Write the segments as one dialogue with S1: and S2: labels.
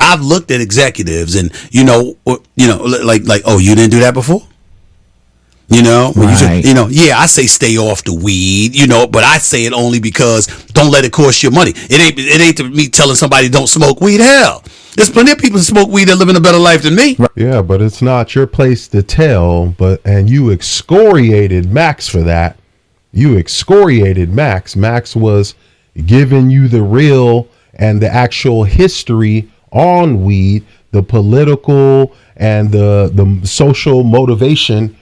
S1: I've looked at executives and, like, oh, you didn't do that before?
S2: Right.
S1: Yeah, I say stay off the weed, but I say it only because don't let it cost you money. It ain't me telling somebody don't smoke weed. Hell, there's plenty of people who smoke weed that living a better life than me.
S3: Yeah, but it's not your place to tell. And you excoriated Max for that. You excoriated Max. Max was giving you the real and the actual history on weed, the political and the social motivation,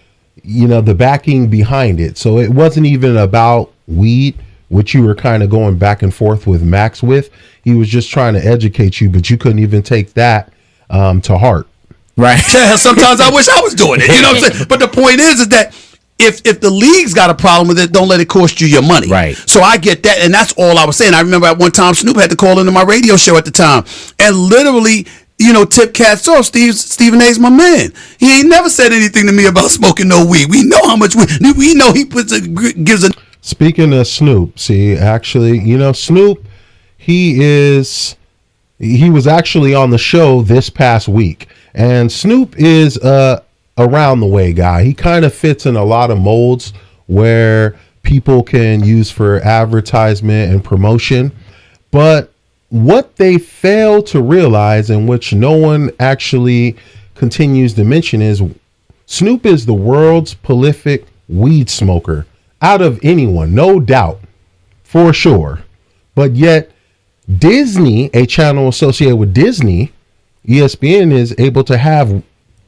S3: the backing behind it. So it wasn't even about weed, which you were kind of going back and forth with Max with. He was just trying to educate you, but you couldn't even take that to heart.
S2: Right.
S1: Yeah, sometimes I wish I was doing it. You know what I'm saying? But the point is that if the league's got a problem with it, don't let it cost you your money.
S2: Right.
S1: So I get that, and that's all I was saying. I remember at one time Snoop had to call into my radio show at the time, and literally, tip cats off. Stephen A's my man. He ain't never said anything to me about smoking no weed. We know how much we know he gives a.
S3: Speaking of Snoop, see, actually, Snoop, he was actually on the show this past week, and Snoop is around the way guy. He kind of fits in a lot of molds where people can use for advertisement and promotion, but what they fail to realize, and which no one actually continues to mention, is Snoop is the world's prolific weed smoker out of anyone, no doubt, for sure. But yet Disney, a channel associated with Disney, ESPN, is able to have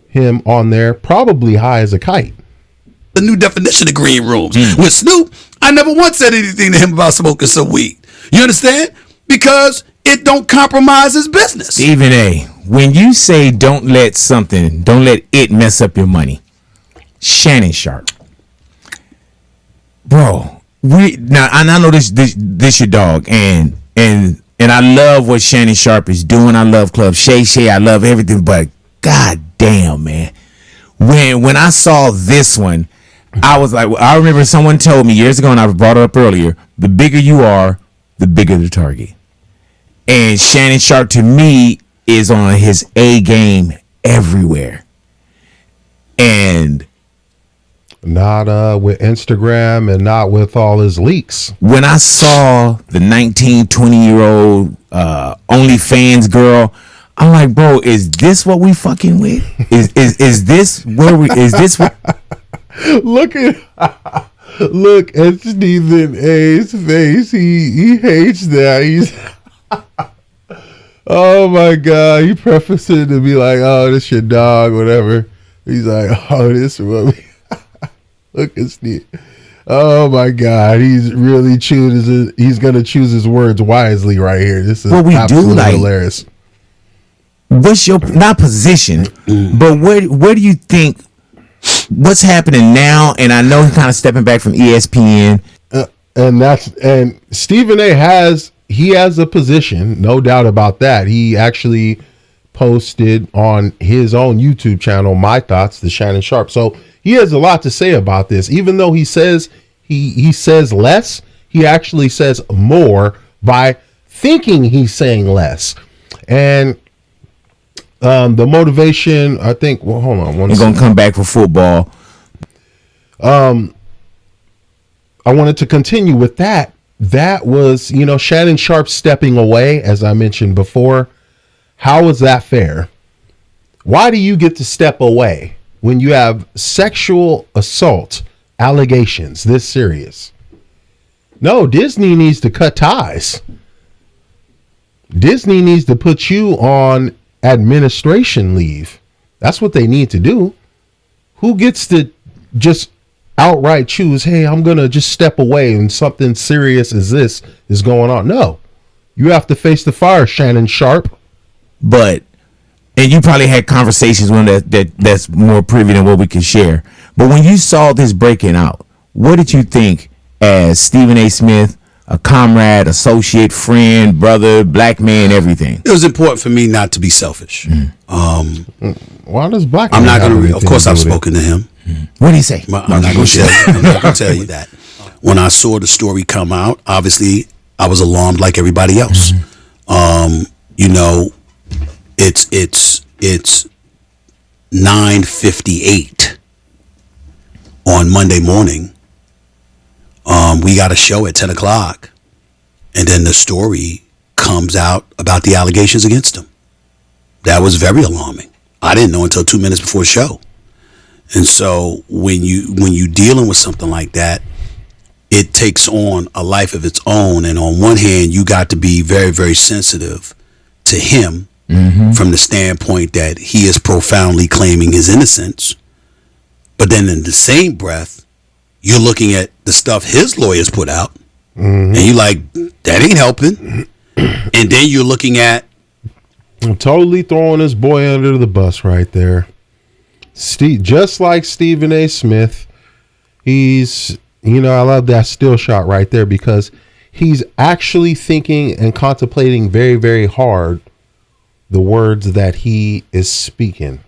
S3: him on there probably high as a kite.
S1: The new definition of green rooms. With Snoop, I never once said anything to him about smoking some weed. You understand? Because it don't compromise his business.
S2: Stephen A., when you say don't let it mess up your money, Shannon Sharpe. Bro, I know this your dog, and I love what Shannon Sharpe is doing. I love Club Shay Shay. I love everything, but god damn, man. When I saw this one, I was like, I remember someone told me years ago, and I brought it up earlier, the bigger you are, the bigger the target. And Shannon Sharpe, to me, is on his A game everywhere. And
S3: not with Instagram and not with all his leaks.
S2: When I saw the 19, 20-year-old OnlyFans girl, I'm like, bro, is this what we fucking with? Is this where we? Is this what?
S3: Look at Stephen A's face. He hates that. He's oh my god. He prefaced it to be like, oh, this your dog, whatever. He's like, oh, this is what we. Look at Steve. Oh my god. He's really he's gonna choose his words wisely right here. This is
S2: what we
S3: absolutely
S2: do, like,
S3: hilarious.
S2: What's your not position, but where do you think what's happening now? And I know he's kind of stepping back from ESPN,
S3: and Stephen A has a position, no doubt about that. He actually posted on his own YouTube channel My Thoughts, the Shannon Sharpe. So he has a lot to say about this. Even though he says he says less, he actually says more by thinking he's saying less. And the motivation, I think, well, hold on.
S2: He's going to come back for football.
S3: I wanted to continue with that. That was, Shannon Sharpe stepping away, as I mentioned before. How is that fair? Why do you get to step away when you have sexual assault allegations this serious? No, Disney needs to cut ties. Disney needs to put you on administration leave. That's what they need to do. Who gets to just outright choose, hey, I'm going to just step away and something serious as this is going on? No, you have to face the fire, Shannon Sharpe.
S2: And you probably had conversations with that's more privy than what we can share. But when you saw this breaking out, what did you think as Stephen A. Smith, a comrade, associate, friend, brother, black man, everything?
S1: It was important for me not to be selfish.
S3: Why does black man?
S1: I'm not going to. Of course, I've spoken to him.
S2: What did he say?
S1: I'm not going to tell you that. When I saw the story come out, obviously I was alarmed like everybody else. It's 9:58 on Monday morning. We got a show at 10 o'clock, and then the story comes out about the allegations against him. That was very alarming. I didn't know until 2 minutes before the show. And so when you dealing with something like that, it takes on a life of its own. And on one hand, you got to be very, very sensitive to him from the standpoint that he is profoundly claiming his innocence. But then in the same breath, you're looking at the stuff his lawyers put out, and you're like, that ain't helping. And then you're looking at,
S3: I'm totally throwing this boy under the bus right there. Just like Stephen A. Smith, he's, I love that still shot right there because he's actually thinking and contemplating very, very hard the words that he is speaking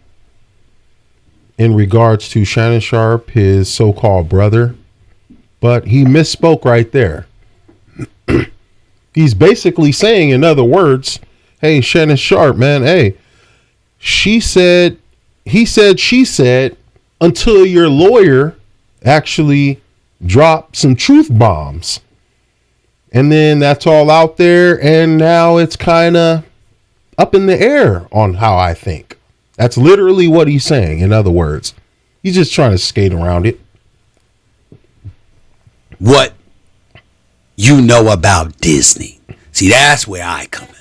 S3: in regards to Shannon Sharpe, his so-called brother. But he misspoke right there. He's basically saying, in other words, hey, Shannon Sharpe, man, hey, she said, he said, she said, until your lawyer actually dropped some truth bombs. And then that's all out there. And now it's kind of up in the air on how I think. That's literally what he's saying. In other words, he's just trying to skate around it.
S1: what you know about Disney. See, that's where I come in.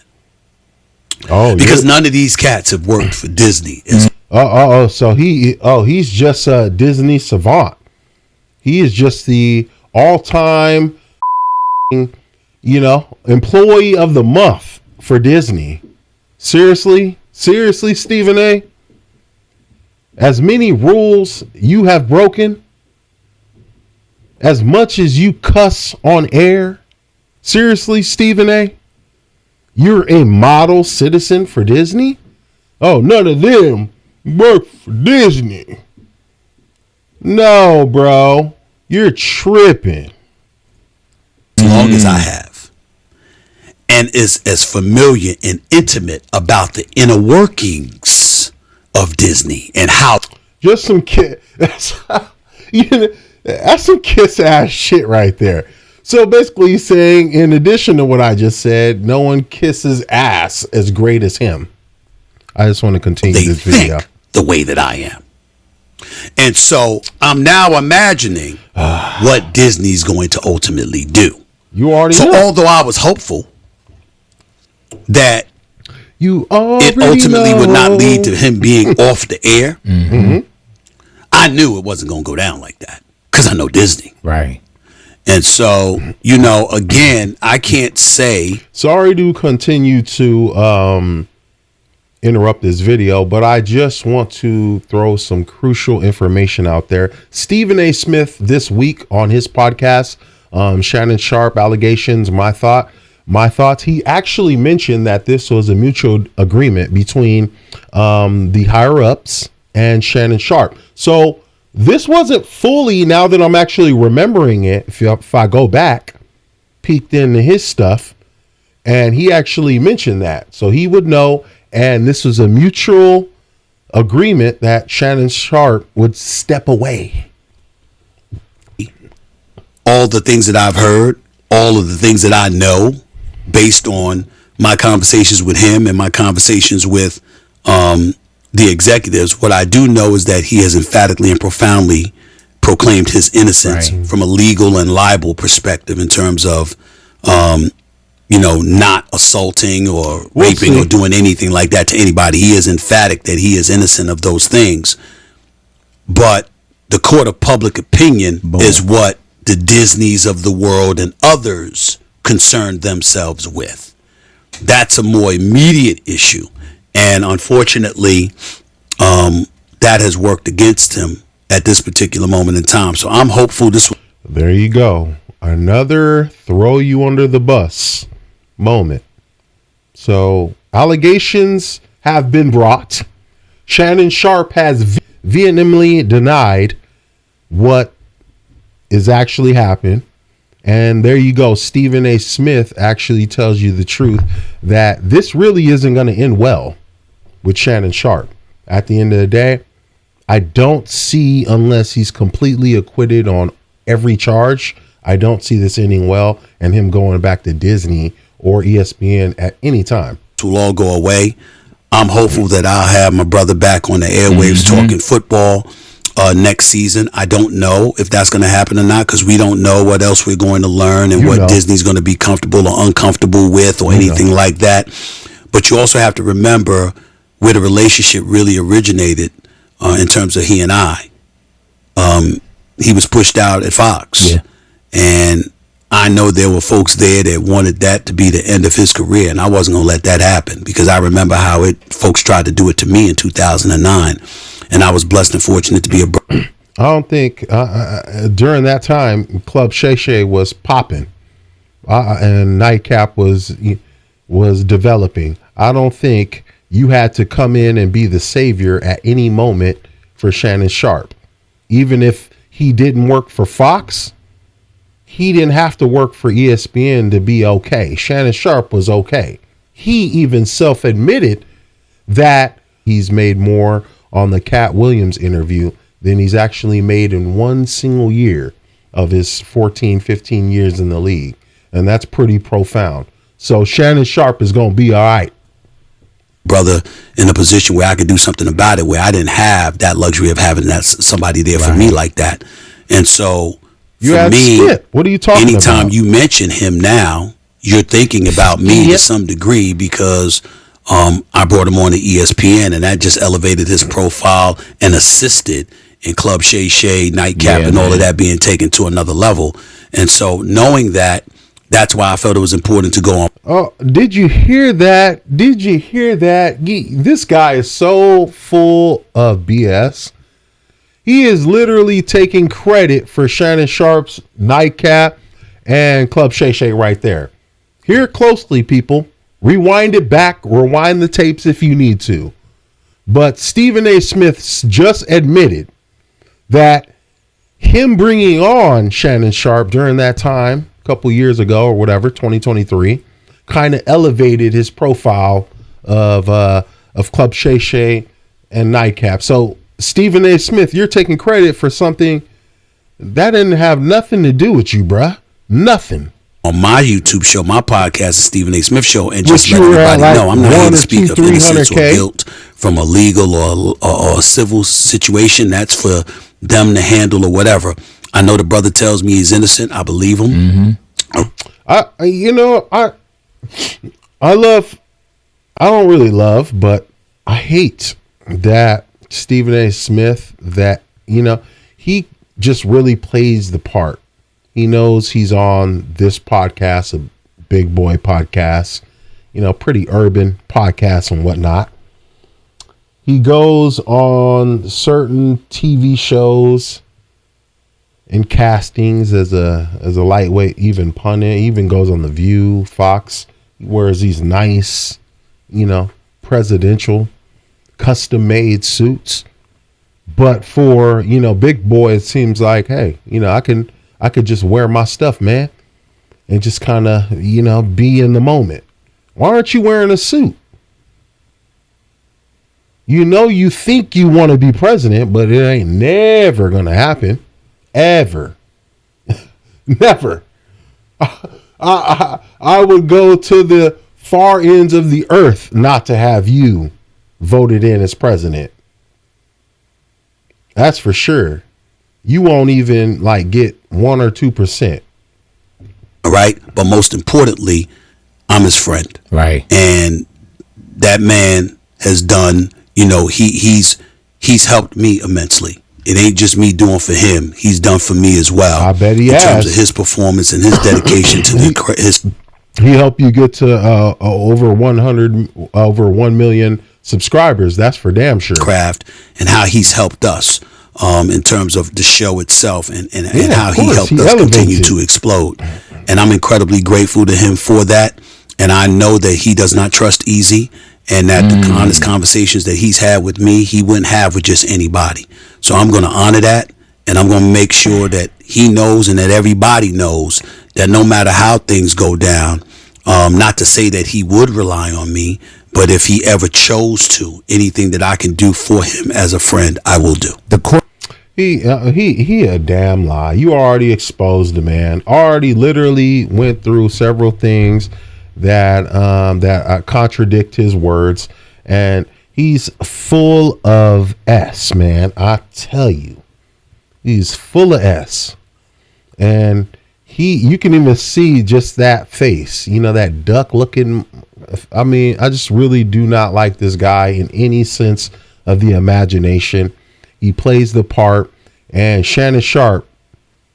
S3: Oh,
S1: because none of these cats have worked for Disney.
S3: So he's just a Disney savant. He is just the all-time, employee of the month for Disney. Seriously, Stephen A. As many rules you have broken, as much as you cuss on air, seriously, Stephen A. You're a model citizen for Disney? Oh, none of them work for Disney. No, bro. You're tripping.
S1: As long as I have. And is as familiar and intimate about the inner workings of Disney and how.
S3: Just some that's some kiss ass shit right there. So basically he's saying, in addition to what I just said, no one kisses ass as great as him. I just want to continue this video.
S1: The way that I am. And so I'm now imagining what Disney's going to ultimately do.
S3: You already know.
S1: Although I was hopeful that it ultimately would not lead to him being off the air, I knew it wasn't going to go down like that because I know Disney.
S2: Right.
S1: And so, again, I can't say.
S3: Sorry to continue to interrupt this video, but I just want to throw some crucial information out there. Stephen A. Smith this week on his podcast, Shannon Sharpe allegations, my thoughts. He actually mentioned that this was a mutual agreement between the higher ups and Shannon Sharpe. So this wasn't fully, now that I'm actually remembering it, if I go back, peeked into his stuff, and he actually mentioned that. So he would know, and this was a mutual agreement that Shannon Sharpe would step away.
S1: All the things that I've heard, all of the things that I know, based on my conversations with him and my conversations with the executives, what I do know is that he has emphatically and profoundly proclaimed his innocence from a legal and libel perspective in terms of, not assaulting or raping or doing anything like that to anybody. He is emphatic that he is innocent of those things. But the court of public opinion is what the Disneys of the world and others concern themselves with. That's a more immediate issue. And unfortunately, that has worked against him at this particular moment in time. So I'm hopeful this will.
S3: There you go. Another throw you under the bus moment. So allegations have been brought. Shannon Sharpe has vehemently denied what is actually happening. And there you go. Stephen A. Smith actually tells you the truth that this really isn't going to end well with Shannon Sharpe. At the end of the day, I don't see, unless he's completely acquitted on every charge, I don't see this ending well and him going back to Disney or ESPN at any time.
S1: Will all go away. I'm hopeful that I'll have my brother back on the airwaves talking football next season. I don't know if that's going to happen or not, because we don't know what else we're going to learn and what Disney's going to be comfortable or uncomfortable with or anything like that. But you also have to remember where the relationship really originated in terms of he and I. He was pushed out at Fox.
S2: Yeah.
S1: And I know there were folks there that wanted that to be the end of his career, and I wasn't going to let that happen, because I remember how folks tried to do it to me in 2009, and I was blessed and fortunate to be
S3: I don't think during that time Club Shay Shay was popping, and Nightcap was developing. I don't think you had to come in and be the savior at any moment for Shannon Sharpe. Even if he didn't work for Fox, he didn't have to work for ESPN to be okay. Shannon Sharpe was okay. He even self-admitted that he's made more on the Cat Williams interview than he's actually made in one single year of his 14, 15 years in the league. And that's pretty profound. So Shannon Sharpe is going to be all right.
S1: Brother, in a position where I could do something about it, where I didn't have that luxury of having somebody there for me like that. And so, for me,
S3: Skip. What are you talking
S1: anytime
S3: about?
S1: you mention him now, you're thinking about me to some degree, because I brought him on to ESPN, and that just elevated his profile and assisted in Club Shay Shay, Nightcap, and all of that being taken to another level. And so, knowing that, that's why I felt it was important to go on.
S3: Oh, did you hear that? Did you hear that? This guy is so full of BS. He is literally taking credit for Shannon Sharpe's Nightcap and Club Shay Shay right there. Hear closely, people. Rewind it back. Rewind the tapes if you need to. But Stephen A. Smith just admitted that him bringing on Shannon Sharpe during that time, a couple years ago or whatever, 2023, kind of elevated his profile of Club Shay Shay and Nightcap. So Stephen A. Smith, you're taking credit for something that didn't have nothing to do with you, bruh. Nothing.
S1: On my YouTube show, my podcast, the Stephen A. Smith Show, and just let everybody know I'm not here to speak of innocence or guilt from a legal or a civil situation. That's for them to handle or whatever. I know the brother tells me he's innocent. I believe him.
S3: I don't really love, but I hate that Stephen A. Smith, that, he just really plays the part. He knows he's on this podcast, a big boy podcast, pretty urban podcast and whatnot. He goes on certain TV shows and castings as a lightweight, even pundit. He even goes on The View, Fox. He wears these nice, presidential, custom-made suits. But for, big boy, it seems like, hey, I could just wear my stuff, man, and just kind of, be in the moment. Why aren't you wearing a suit? You think you want to be president, but it ain't never going to happen. Ever. Never. I would go to the far ends of the earth not to have you voted in as president. That's for sure. You won't even get 1 or 2%.
S1: All right. But most importantly, I'm his friend.
S2: Right.
S1: And that man has done, he's helped me immensely. It ain't just me doing for him. He's done for me as well.
S3: I bet he has.
S1: In terms of his performance and his dedication to his.
S3: He helped you get to over 1 million subscribers. That's for damn sure.
S1: Craft, and how he's helped us in terms of the show itself, and how he helped us continue to explode. And I'm incredibly grateful to him for that. And I know that he does not trust easy, and that the honest conversations that he's had with me, he wouldn't have with just anybody. So I'm going to honor that, and I'm going to make sure that he knows and that everybody knows that no matter how things go down, not to say that he would rely on me, But if he ever chose to, anything that I can do for him as a friend, I will do.
S3: He a damn lie. You already exposed the man. Already literally went through several things that contradict his words, and he's full of S, man. I tell you, he's full of S, and you can even see just that face. You know, that duck looking. I mean, I just really do not like this guy in any sense of the imagination. He plays the part. And Shannon Sharpe,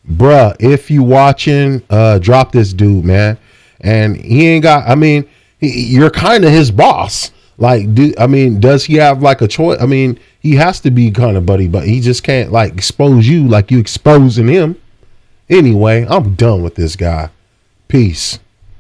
S3: bruh, if you watching, drop this dude, man. And he ain't got, I mean, you're kind of his boss. Like, does he have like a choice? I mean, he has to be kind of buddy, but he just can't like expose you like you exposing him. Anyway, I'm done with this guy. Peace.